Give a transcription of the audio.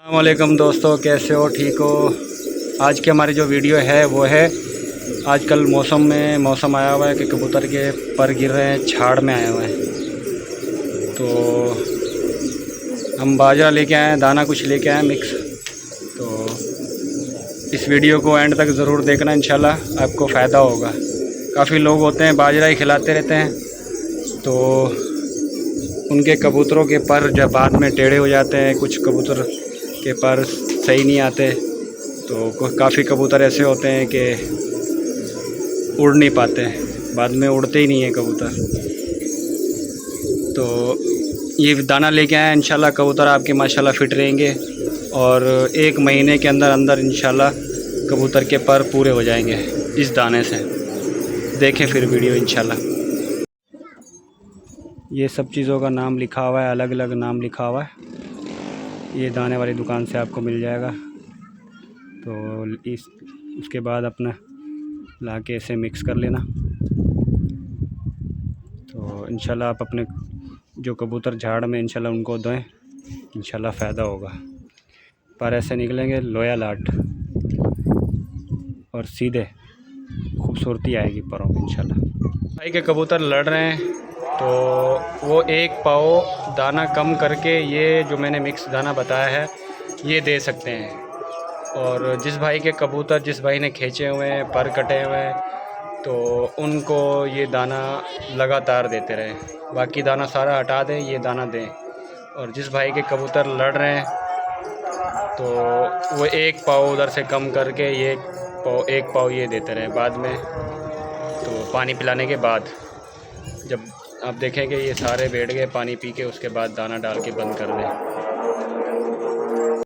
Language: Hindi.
अस्सलामुअलैकुम दोस्तों, कैसे हो? ठीक हो? आज की हमारी जो वीडियो है वो है आजकल मौसम आया हुआ है कि कबूतर के पर गिर रहे हैं, झाड़ में आए हुए हैं। तो हम बाजरा लेके आए हैं, दाना कुछ लेके आए हैं मिक्स। तो इस वीडियो को एंड तक ज़रूर देखना, इंशाल्लाह आपको फ़ायदा होगा। काफ़ी लोग होते हैं बाजरा ही खिलाते रहते हैं, तो उनके कबूतरों के पर जब बाद में टेढ़े हो जाते हैं, कुछ कबूतर के पर सही नहीं आते, तो काफ़ी कबूतर ऐसे होते हैं कि उड़ नहीं पाते, बाद में उड़ते ही नहीं हैं कबूतर। तो ये दाना लेके आए हैं, इंशाल्लाह कबूतर आपके माशाल्लाह फ़िट रहेंगे और 1 महीने के अंदर अंदर इंशाल्लाह कबूतर के पर पूरे हो जाएंगे इस दाने से। देखें फिर वीडियो इंशाल्लाह। ये सब चीज़ों का नाम लिखा हुआ है, अलग अलग नाम लिखा हुआ है। ये दाने वाली दुकान से आपको मिल जाएगा। तो उसके बाद अपना ला के इसे मिक्स कर लेना। तो इंशाल्लाह आप अपने जो कबूतर झाड़ में इंशाल्लाह उनको दें, इंशाल्लाह फ़ायदा होगा। पर ऐसे निकलेंगे लोया लाट और सीधे खूबसूरती आएगी परों में इंशाल्लाह। भाई के कबूतर लड़ रहे हैं, तो वो 1 पाव दाना कम करके ये जो मैंने मिक्स दाना बताया है ये दे सकते हैं। और जिस भाई के कबूतर जिस भाई ने खींचे हुए हैं, पर कटे हुए हैं, तो उनको ये दाना लगातार देते रहें। बाकी दाना सारा हटा दें, ये दाना दें। और जिस भाई के कबूतर लड़ रहे हैं, तो वो 1 पाव उधर से कम करके ये 1 पाव ये देते रहें बाद में। तो पानी पिलाने के बाद जब आप देखें कि ये सारे बैठ गए पानी पी के, उसके बाद दाना डाल के बंद कर दें।